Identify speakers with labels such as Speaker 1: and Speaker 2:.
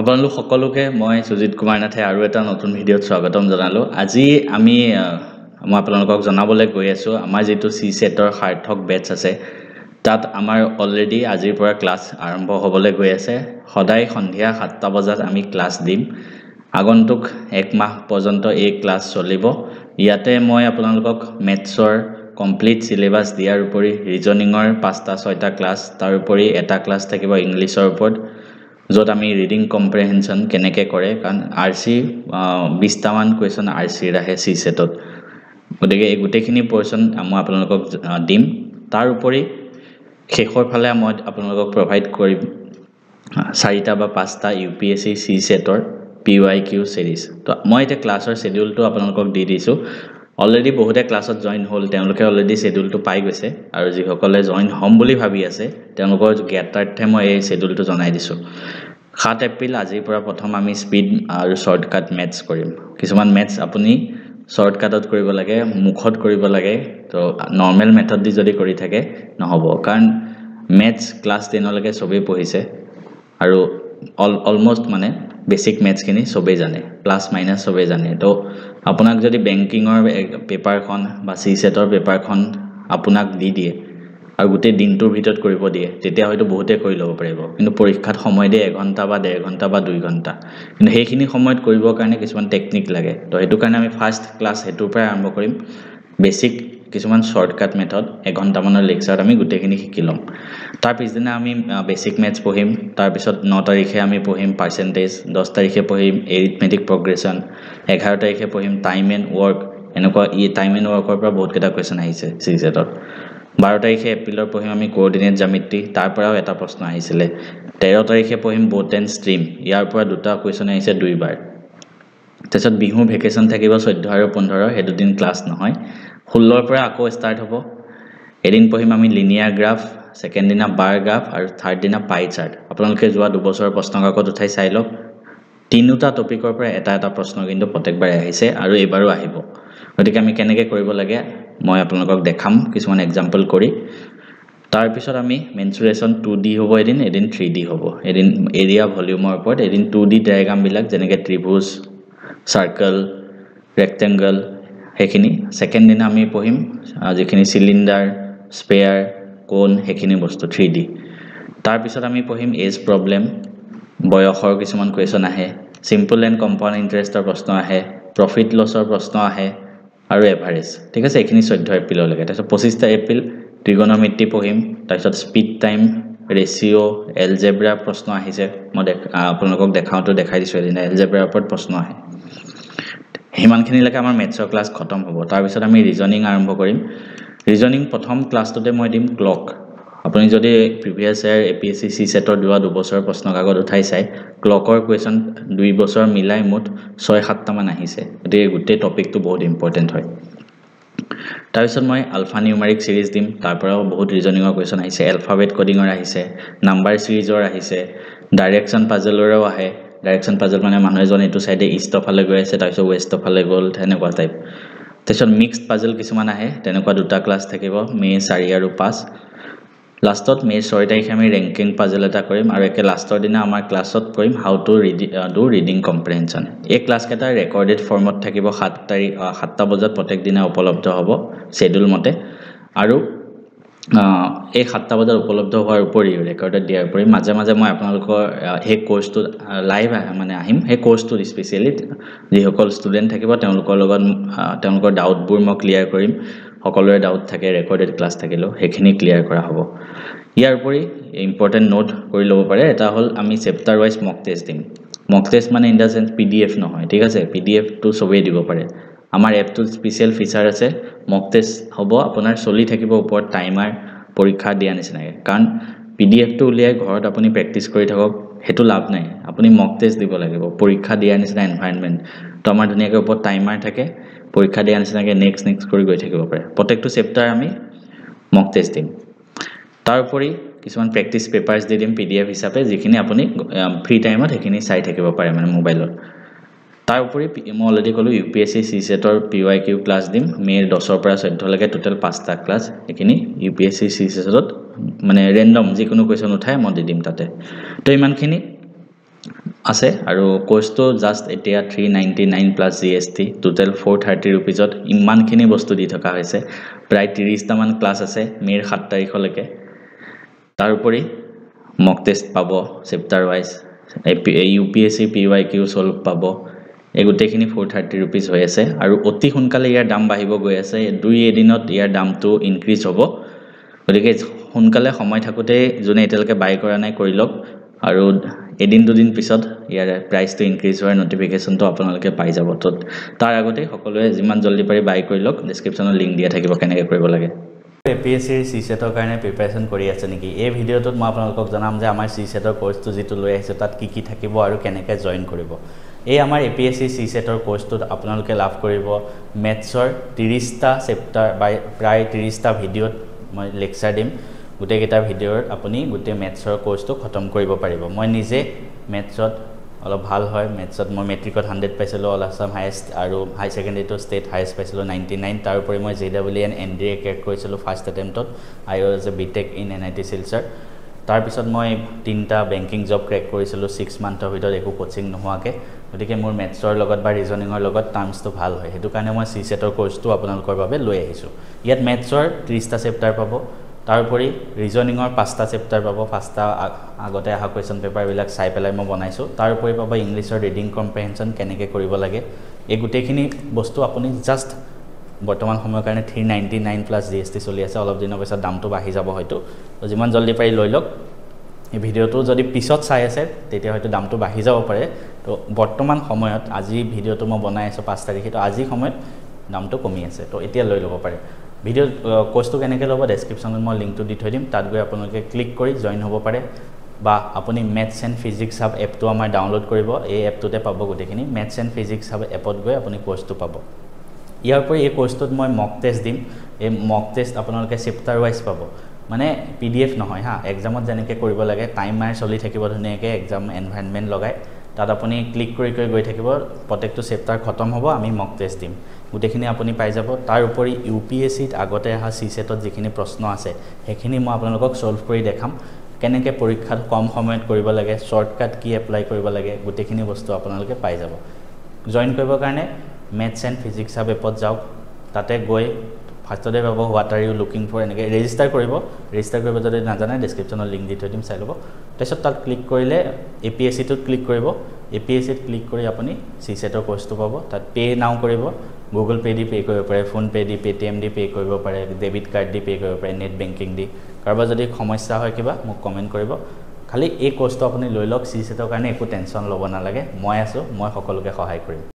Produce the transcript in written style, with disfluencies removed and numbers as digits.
Speaker 1: আপোনালোক সকলোকে মই সুজিত কুমাৰ নাথে আৰু এটা নতুন ভিডিঅ'ত স্বাগতম জনালো। আজি মই আপোনালোকক জনাবলৈ গৈ আছো আমাৰ যেটো সি সেটৰ সাৰ্থক বেটছ আছে তাত আমাৰ অলৰেডি আজিৰ পৰা ক্লাছ আৰম্ভ হ'বলৈ গৈ আছে। সদায় সন্ধিয়া 7টা বজাত আমি ক্লাছ দিম। আগন্তুক এক মাহ পৰ্যন্ত এই ক্লাছ চলিব। ইয়াতে মই আপোনালোকক মেথছৰ কমপ্লিট সিলেবাস দিয়াৰ উপৰি ৰিজনিংৰ 5টা 6টা ক্লাছ তাৰ উপৰি এটা ক্লাছ থাকিব ইংলিছৰ ওপৰত য'ত আমি ৰিডিং কম্প্ৰিহেনশন কেনেকৈ কৰে কাৰণ আৰসি 20টা মান কোৱেশ্চন আৰসি ৰাহে সি সেটত গতিকে এই গোটেইখিনি পৰ্চন মই আপোনালোকক দিম। তাৰ উপৰি শেষৰ ফালে মই আপোনালোকক প্ৰভাইড কৰিম 4টা বা 5টা ইউপিএসসি সি সেটৰ PYQ সিৰিজ। তো মই এটা ক্লাছৰ শিডিউলটো আপোনালোকক দি দিছো। অলৰেডি বহুতে ক্লাছত জয়েন হ'ল, তেওঁলোকে অলৰেডি শিডিউলটো পাই গৈছে আৰু যিসকলে জয়েন হ'ম বুলি ভাবি আছে তেওঁলোকৰ জ্ঞাতাৰ্থে মই এই শিডিউলটো জনাই দিছো। 7 এপ্ৰিল আজিৰ পৰা প্ৰথম আমি স্পীড আৰু শৰ্টকাট মেথছ কৰিম। কিছুমান মেথছ আপুনি শৰ্টকাটত কৰিব লাগে, মুখত কৰিব লাগে। তো নৰ্মেল মেথড দি যদি কৰি থাকে নহব কাৰণ মেথছ ক্লাছ 10 লৈকে সবেই পঢ়িছে আৰু অলমোস্ট মানে বেসিক মেথছ খিনি সবেই জানে, প্লাস মাইনাস সবেই জানে। তো আপোনাক যদি বেংকিংৰ পেপাৰখন বা সি সেটৰ পেপাৰখন আপোনাক দি দিয়ে আৰু গোটেই দিনটোৰ ভিতৰত কৰিব দিয়ে তেতিয়া হয়তো বহুতে কৰি ল'ব পাৰিব, কিন্তু পৰীক্ষাত সময় দিয়ে 1 ঘণ্টা বা 1.5 ঘণ্টা বা 2 ঘণ্টা, কিন্তু সেইখিনি সময়ত কৰিবৰ কাৰণে কিছুমান টেকনিক লাগে। তো সেইটো কাৰণে আমি ফাৰ্স্ট ক্লাছ হেতুৰ পৰা আৰম্ভ কৰিম। বেসিক কিছুমান শৰ্টকাট মেথড 1 ঘণ্টা মানৰ লেকচাৰত আমি গোটেইখিনি শিকি ল'ম। তাৰ পিছদিনা আমি বেসিক মেথছ পঢ়িম। তাৰ পিছত 9 তাৰিখে আমি পঢ়িম পাৰ্চেন্টেজ, 10 তাৰিখে পঢ়িম এৰিথমেটিক প্ৰগ্ৰেছন, 11 তাৰিখে পঢ়িম টাইম এণ্ড ৱৰ্ক। এনেকুৱা টাইম এণ্ড ৱৰ্কৰ পৰা বহুত কেইটা কোৱেশ্চন আহিছে সি সেটত। 12 তাৰিখে এপ্ৰিলৰ পঢ়িম আমি কোঅৰ্ডিনেট জ্যামিতি, তাৰ পৰাও এটা প্ৰশ্ন আহিছিলে। 13 তাৰিখে পঢ়িম বোট এণ্ড ষ্ট্ৰীম, ইয়াৰ পৰা দুটা কোৱেশ্চন আহিছে দুইবাৰ। তাৰপিছত বিহু ভেকেশ্যন থাকিব 14 আৰু 15, সেই দুদিন ক্লাছ নহয়। 16ৰ পৰা আকৌ ষ্টাৰ্ট হ'ব। এদিন পঢ়িম আমি লিনিয়াৰ গ্ৰাফ, সেকেন্ড দিনা বাৰ গ্ৰাফ আৰু থাৰ্ড দিনা পাই চাৰ্ট। আপোনালোকে যোৱা 2 বছৰৰ প্ৰশ্ন কাকত উঠাই চাই লওক। তিনিটা টপিকৰ পৰা এটা প্ৰশ্ন কিন্তু প্ৰত্যেকবাৰে আহিছে আৰু এবাৰো আহিব। গতিকে আমি কেনেকৈ কৰিব লাগে মই আপোনালোকক দেখাম কিছুমান এক্সাম্পল কৰি। তাৰ পিছত আমি মেনচুৰেশ্যন 2D হ'ব, এদিন 3D হ'ব। এদিন এৰিয়া ভলিউমৰ ওপৰত, এদিন 2D ডায়াগ্ৰাম বিলাক যেনেকৈ ত্ৰিভুজ, সাৰ্কেল, ৰেক্টেংগল সেইখিনি। সেকেন্ড দিনা আমি পঢ়িম যিখিনি সিলিন্ডাৰ, স্পেয়াৰ, কোন সেইখিনি বস্তু 3D। তাৰ পিছত আমি পঢ়িম এজ প্ৰব্লেম, বয়সৰ কিছুমান কোৱেশ্চন আহে, সিম্পল এণ্ড কম্পাউণ্ড ইণ্টাৰেষ্টৰ প্ৰশ্ন আহে, প্ৰফিট লছৰ প্ৰশ্ন আহে আৰু এভাৰেজ। ঠিক আছে, এইখিনি 14 এপ্ৰিললৈকে। তাৰপিছত 25 এপ্ৰিল ত্ৰিগোণমিতি পঢ়িম। তাৰপিছত স্পীড টাইম, ৰেচিঅ', এলজেব্ৰা প্ৰশ্ন আহিছে। মই আপোনালোকক দেখাই দিছোঁ এদিন এলজেব্ৰাৰ ওপৰত প্ৰশ্ন আহে। সিমানখিনিলৈকে আমাৰ মেথছৰ ক্লাছ খতম হ'ব। তাৰপিছত আমি ৰিজনিং আৰম্ভ কৰিম। ৰিজনিং প্ৰথম ক্লাছটোতে মই দিম ক্লক। আপুনি যদি প্ৰিভিয়াছ ইয়াৰ এপিএসসি সি সেটৰ 2 বছৰৰ প্ৰশ্ন কাকত উঠাই চাই ক্লকৰ কুৱেশ্চন 2 বছৰ মিলাই মুঠ 6-7টা মান আহিছে। গতিকে গোটেই টপিকটো বহুত ইম্পৰ্টেণ্ট হয়। তাৰপিছত মই আলফা নিউমাৰিক সিৰিজ দিম। তাৰ পৰাও বহুত ৰিজনিঙৰ কুৱেশ্চন আহিছে, এলফাবেট কোডিঙৰ আহিছে, নাম্বাৰ সিৰিজৰ আহিছে, ডাইৰেকশ্যন পাজলৰো আহে। ডাইৰেকশ্যন পাজল মানে মানুহ এজন এইটো সাইডে ইষ্টৰ ফালে গৈ আছে তাৰপিছত ৱেষ্টৰ ফালে গ'ল, তেনেকুৱা টাইপ। তাৰপিছত মিক্সড পাজল কিছুমান আহে, তেনেকুৱা 2টা ক্লাছ থাকিব, মে 4 আৰু 5। লাষ্টত মে 6 তাৰিখে আমি ৰেংকিং পাজল এটা কৰিম আৰু একে লাষ্টৰ দিনা আমাৰ ক্লাছত কৰিম হাউ টু ডু ৰিডিং কম্প্ৰিহেনশন। এই ক্লাছ কেইটা ৰেকৰ্ডেড ফৰ্মত থাকিব। 7টা বজাত প্ৰত্যেক দিনা উপলব্ধ হ'ব শিডিউল মতে। আৰু এই 7টা বজাত উপলব্ধ হোৱাৰ উপৰিও ৰেকৰ্ডেড দিয়াৰ উপৰি মাজে মাজে মই আপোনালোকৰ সেই কোৰ্সটো লাইভ আহিম। সেই কোৰ্সটোত স্পেচিয়েলি যিসকল ষ্টুডেণ্ট থাকিব তেওঁলোকৰ লগত তেওঁলোকৰ ডাউটবোৰ মই ক্লিয়াৰ কৰিম। সকলোৰে ডাউট থাকে, ৰেকৰ্ডেড ক্লাছ থাকিলেও সেইখিনি ক্লিয়াৰ কৰা হ'ব। ইয়াৰ উপৰি ইম্পৰ্টেণ্ট নোট কৰি ল'ব পাৰে। এটা হ'ল আমি চেপ্টাৰ ৱাইজ মক টেষ্ট দিম। মক টেষ্ট মানে ইন দ্য সেন্স PDF নহয়, ঠিক আছে। PDFটো সবেই দিব পাৰে। আমাৰ এপটোত স্পেচিয়েল ফিচাৰ আছে, মক টেষ্ট হ'ব আপোনাৰ চলি থাকিব ওপৰত টাইমাৰ, পৰীক্ষা দিয়া নিচিনাকৈ। কাৰণ PDFটো উলিয়াই ঘৰত আপুনি প্ৰেক্টিছ কৰি থাকক সেইটো লাভ নাই, আপুনি মক টেষ্ট দিব লাগিব। পৰীক্ষা দিয়াৰ নিচিনা এনভাইৰনমেণ্ট। তো আমাৰ ধুনীয়াকৈ ওপৰত টাইমাৰ থাকে, পৰীক্ষা দিয়াৰ নিচিনাকৈ নেক্সট কৰি গৈ থাকিব পাৰে। প্ৰত্যেকটো চেপ্টাৰ আমি মক টেষ্ট দিম। তাৰ উপৰি কিছুমান প্ৰেক্টিছ পেপাৰ্ছ দি দিম PDF হিচাপে, যিখিনি আপুনি ফ্ৰী টাইমত সেইখিনি চাই থাকিব পাৰে মানে মোবাইলত। তাৰ উপৰি মই অলৰেডি ক'লোঁ UPSC সি সেটৰ PYQ ক্লাছ দিম মে 10ৰ পৰা 14লৈকে, টোটেল 5টা ক্লাছ। সেইখিনি UPSC সি সেটত মানে ৰেণ্ডম যিকোনো কুৱেশ্চন উঠাই মই দি দিম তাতে। তো ইমানখিনি আছে আৰু কোৰ্সটো জাস্ট এতিয়া 399 প্লাস GST টোটাল 430 रुपीजত ইমানখিনি বস্তু দি থকা হৈছে প্ৰায় 30 টা মান ক্লাস আছে মেৰ 7 তাৰিখলৈকে তাৰ উপৰি মক টেষ্ট পাব chapter wise UPSC PYQ solve পাব এগুটেখিনি 430 रुपीज হৈ আছে আৰু অতি সোনকালে ইয়াৰ দাম বাঢ়িব গৈ আছে দুই এদিনত ইয়াৰ দামটো ইনক্ৰিজ হ'ব গতিকে সোনকালে সময় থাকোতে যোনে এতিয়ালৈকে বাই কৰা নাই কৰি লওক আৰু এদিন দুদিন পিছত ইয়াৰ প্ৰাইসটো ইনক্ৰিজ হোৱাৰ নোটিফিকেশনটো আপোনালোকে পাই যাব তো তাৰ আগতে সকলোৱে যিমান জলদি পাৰি বাই কৰি লওক ডেসক্ৰিপচনত লিংক দিয়া থাকিব কেনেকৈ কৰিব লাগে APSC CSETৰ কাৰণে প্ৰিপাৰেচন কৰি আছে নেকি এই ভিডিওটোত মই আপোনালোকক জনাম যে আমাৰ CSETৰ কোৰ্সটো যেটো লৈ আহিছে তাত কি কি থাকিব আৰু কেনেকৈ জয়েন কৰিব এই আমাৰ APSC CSETৰ কোৰ্সটোত আপোনালোকে লাভ কৰিব মেথছৰ 30 টা চেপ্টাৰ বাই প্ৰায় 30 টা ভিডিওত মই লেকচাৰ দিম গুটে কেটা ভিডিওৰ আপুনি গুটে মেথছৰ কোৰ্সটো খতম কৰিব পাৰিব মই নিজে মেথছত অলপ ভাল হয় মেথছত মই মেট্ৰিকত 100 পাইছিলো অল আসাম হাইয়েষ্ট আৰু হাই সেকেন্ডাৰীটো ষ্টেট হাইয়েষ্ট পাইছিলো 99 তাৰ উপৰি মই JEE NDA ক্ৰেক কৰিছিলো ফাৰ্ষ্ট এটেম্পটত I was a BTech in NIT Silchar তাৰ পিছত মই তিনটা বেংকিং জব ক্ৰেক কৰিছিলো 6 মান্থৰ ভিতৰত একো কোচিং নোহোৱাকে গতিকে মোৰ মেথছৰ লগত বা ৰিজনিংৰ লগত টাৰ্মছটো ভাল হয় হেতু কাৰণে মই CSETৰ কোৰ্সটো আপোনালোকৰ বাবে লৈ আহিছো ইয়াত মেথছৰ 30 টা চেপ্টাৰ পাব তাৰ উপৰি ৰিজনিংৰ 5 টা চেপ্টাৰ পাব ফাৰ্স্টটা আগতে আহা কোৱেশ্চন পেপাৰ বিলাক চাই পেলাই মই বনাইছো তাৰ উপৰি পাব ইংলিছৰ ৰিডিং কম্প্ৰিহেনশন কেনেকৈ কৰিব লাগে এই গুটেখিনি বস্তু আপুনি জাস্ট বৰ্তমান সময়ৰ কাৰণে 399 প্লাস GST চলি আছে অলপ দিনৰ পিছত দামটো বাঢ়ি যাব হয়তো তো যিমান জলদি পাৰি লৈ লওক এই ভিডিওটো যদি পিছত চাই আছে তেতিয়া হয়তো দামটো বাঢ়ি যাব পাৰে তো বৰ্তমান সময়ত আজি ভিডিওটো মই বনাই আছো 5 তাৰিখে তো আজি সময়ত দামটো কমি আছে তো এতিয়া লৈ ল'ব পাৰে ভিডিও কোৰ্সটো কেনেকৈ ল'ব ডেসক্ৰিপচনত মই লিংকটো দি থৈ দিম তাত গৈ আপোনালোকে ক্লিক কৰি জয়েন হ'ব পাৰে বা আপুনি মেথছ এণ্ড ফিজিক্স হাব এপটো আমাৰ ডাউনলোড কৰিব এই এপটোতে পাব গুটেখিনি মেথছ এণ্ড ফিজিক্স হাব এপত গৈ আপুনি কোৰ্সটো পাব ইয়াৰ উপৰি এই কোৰ্সটোত মই মক টেষ্ট দিম এই মক টেষ্ট আপোনালোকে চেপ্টাৰ ওয়াইজ পাব মানে PDF নহয় হা এক্সামত যেনেকৈ কৰিব লাগে টাইমাৰ চলি থাকিব ধুনীয়াকৈ এক্সাম এনভাইৰনমেন্ট লগাই তাত আপুনি ক্লিক কৰি গৈ থাকিব প্ৰত্যেকটো চেপ্টাৰ খতম হ'ব আমি মক টেষ্ট দিম গুটেখিনি আপুনি পাই যাব তাৰ উপৰি UPSCত আগতে আহা CSETত যিখিনি প্ৰশ্ন আছে হেখিনি মই আপোনালোকক সলভ কৰি দেখাম কেনেকৈ পৰীক্ষাত কম সময়ত কৰিব লাগে শৰ্টকাট কি এপ্লাই কৰিব লাগে গুটেখিনি বস্তু আপোনালোকে পাই যাব জয়েন কৰিবৰ কাৰণে মেথছ এণ্ড ফিজিক্স হাব এপত যাওক তাতে গৈ ফাৰ্ষ্টতে পাব what are you looking for এনেকৈ ৰেজিষ্টাৰ কৰিব যদি নাজানে ডেসক্ৰিপচনত লিংক দি থৈ দিম চাই ল'ব তাৰপিছত তাত ক্লিক কৰিলে APSCটোত ক্লিক কৰিব APSCত ক্লিক কৰি আপুনি CSETৰ কোৰ্সটো পাব তাত পে নাও কৰিব গুগল পে দি পে কৰিব পাৰে ফোন পে দি পেটিএম দি পে কৰিব পাৰে ডেবিট কাৰ্ড দি পে কৰিব পাৰে নেট বেংকিং দি কাৰোবাৰ যদি সমস্যা হয় কিবা মোক কমেন্ট কৰিব খালি এই কোৰ্সটো আপুনি লৈ লওক CSETৰ কাৰণে একো টেনচন ল'ব নালাগে মই আছো মই সকলোকে সহায় কৰিম